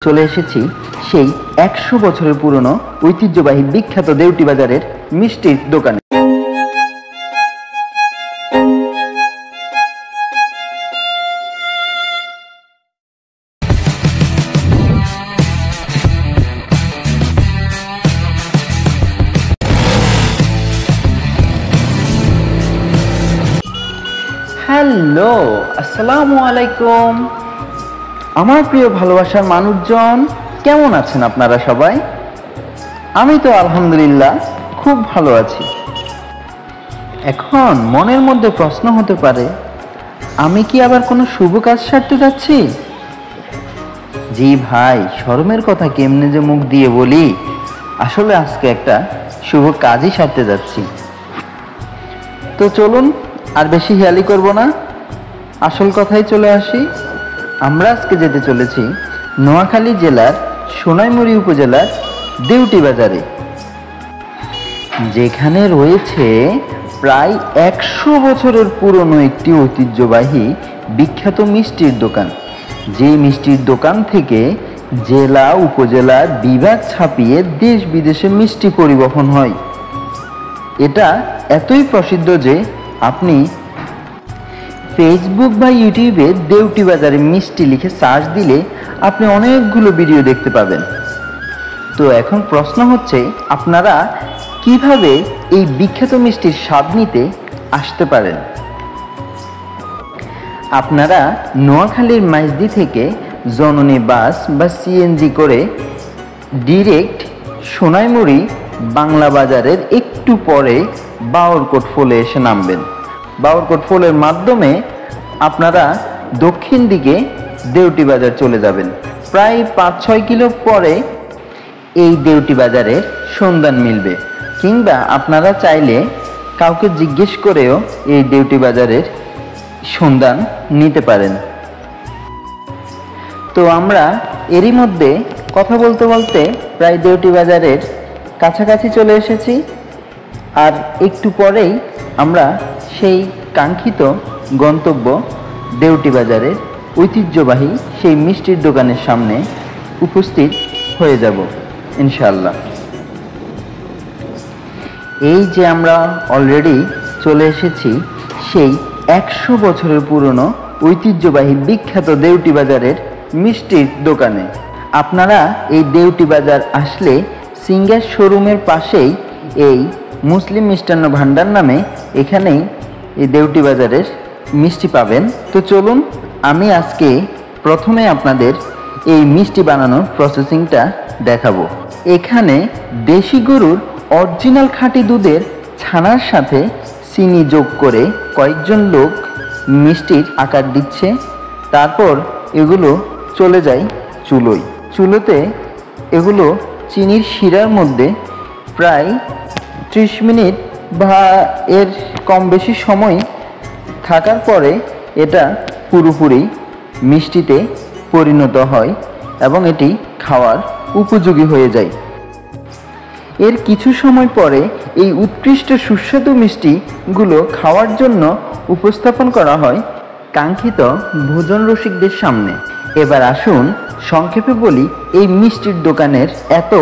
চলে এসেছি সেই ১০০ বছরের পুরনো ঐতিহ্যবাহী বিখ্যাত দেউটি বাজারের মিষ্টির দোকানে। হ্যালো, আসসালামু আলাইকুম আমার প্রিয় ভালোবাসার মানুষজন, কেমন আছেন আপনারা সবাই? আমি তো আলহামদুলিল্লাহ খুব ভালো আছি। এখন মনের মধ্যে প্রশ্ন হতে পারে, আমি কি আবার কোনো শুভ কাজ সারতে যাচ্ছি? জি ভাই, শরমের কথা কেমনে যে মুখ দিয়ে বলি, আসলে আজকে একটা শুভ কাজই সারতে যাচ্ছি। তো চলুন আর বেশি হেয়ালি করব না, আসল কথাই চলে আসি। আমরা আজকে যেতে চলেছি নোয়াখালী জেলার সোনাইমুড়ি উপজেলার দেউটি বাজারে, যেখানে রয়েছে প্রায় ১০০ বছরের পুরনো একটি ঐতিহ্যবাহী বিখ্যাত মিষ্টির দোকান। যে মিষ্টির দোকান থেকে জেলা উপজেলা বিভাগ ছাপিয়ে দেশ বিদেশে মিষ্টি পরিবহন হয়। এটা এতই প্রসিদ্ধ যে আপনি ফেসবুক বা ইউটিউবে দেউটি বাজারে মিষ্টি লিখে সার্চ দিলে আপনি অনেকগুলো ভিডিও দেখতে পাবেন। তো এখন প্রশ্ন হচ্ছে, আপনারা কিভাবে এই বিখ্যাত মিষ্টির স্বাদ নিতে আসতে পারেন? আপনারা নোয়াখালীর মাইজদি থেকে জননী বাস বা সিএনজি করে ডিরেক্ট সোনাইমুড়ি বাংলা বাজারের একটু পরে বাউরকোট ফলে এসে নামবেন। বাউরকোট ফলের মাধ্যমে আপনারা দক্ষিণ দিকে দেউটি বাজার চলে যাবেন। প্রায় ৫-৬ কিলো পরে এই দেউটি বাজারের সন্ধান মিলবে, কিংবা আপনারা চাইলে কাউকে জিজ্ঞেস করেও এই দেউটি বাজারের সন্ধান নিতে পারেন। তো আমরা এরই মধ্যে কথা বলতে বলতে প্রায় দেউটি বাজারের কাছাকাছি চলে এসেছি, আর একটু পরেই আমরা সেই কাঙ্ক্ষিত গন্তব্য দেউটি বাজারের ঐতিহ্যবাহী সেই মিষ্টির দোকানের সামনে উপস্থিত হয়ে যাব ইনশাআল্লাহ। এই যে আমরা অলরেডি চলে এসেছি সেই ১০০ বছরের পুরনো ঐতিহ্যবাহী বিখ্যাত দেউটি বাজারের মিষ্টির দোকানে। আপনারা এই দেউটি বাজার আসলে সিঙ্গার শোরুমের পাশেই এই মুসলিম মিষ্টান্ন ভান্ডার নামে এখানেই এই দেউটি বাজারের মিষ্টি পাবেন। তো চলুন আমি আজকে প্রথমে আপনাদের এই মিষ্টি বানানোর প্রসেসিংটা দেখাবো। এখানে দেশি গরুর অরিজিনাল খাঁটি দুধের ছানার সাথে চিনি যোগ করে কয়েকজন লোক মিষ্টির আকার দিচ্ছে। তারপর এগুলো চলে যায় চুলোয়। চুলোতে এগুলো চিনির শিরার মধ্যে প্রায় 30 মিনিট বা এর কম বেশি সময় থাকার পরে এটা পুরোপুরি মিষ্টিতে পরিণত হয় এবং এটি খাওয়ার উপযোগী হয়ে যায়। এর কিছু সময় পরে এই উৎকৃষ্ট সুস্বাদু মিষ্টিগুলো খাওয়ার জন্য উপস্থাপন করা হয় কাঙ্ক্ষিত ভোজন রসিকদের সামনে। এবার আসুন সংক্ষেপে বলি এই মিষ্টির দোকানের এত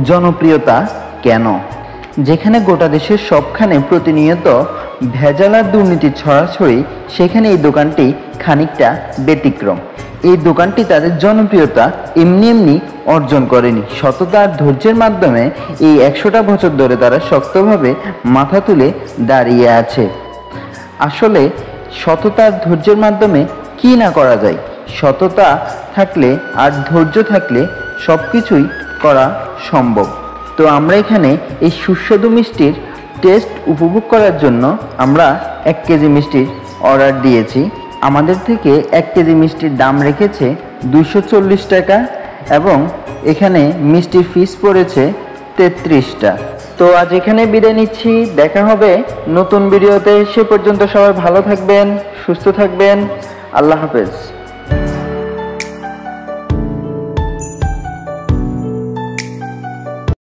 জনপ্রিয়তা কেন। যেখানে গোটা দেশের সবখানে প্রতিনিয়ত ভেজাল আর দুর্নীতির ছড়াছড়ি, সেখানে এই দোকানটি খানিকটা ব্যতিক্রম। এই দোকানটি তাদের জনপ্রিয়তা এমনি এমনি অর্জন করেনি, সততা আর ধৈর্যের মাধ্যমে এই ১০০টা বছর ধরে তারা শক্তভাবে মাথা তুলে দাঁড়িয়ে আছে। আসলে সততা আর ধৈর্যের মাধ্যমে কি না করা যায়? সততা থাকলে আর ধৈর্য থাকলে সব কিছুই করা সম্ভব। তো আমরা এখানে এই সুস্বাদু মিষ্টির টেস্ট উপভোগ করার জন্য আমরা 1 কেজি মিষ্টির অর্ডার দিয়েছি। আমাদের থেকে 1 কেজি মিষ্টির দাম রেখেছে 240 টাকা এবং এখানে মিষ্টির ফিস পড়েছে 33টা। তো আজ এখানে বিদায় নিচ্ছি, দেখা হবে নতুন ভিডিওতে। সে পর্যন্ত সবাই ভালো থাকবেন, সুস্থ থাকবেন। আল্লাহ হাফেজ।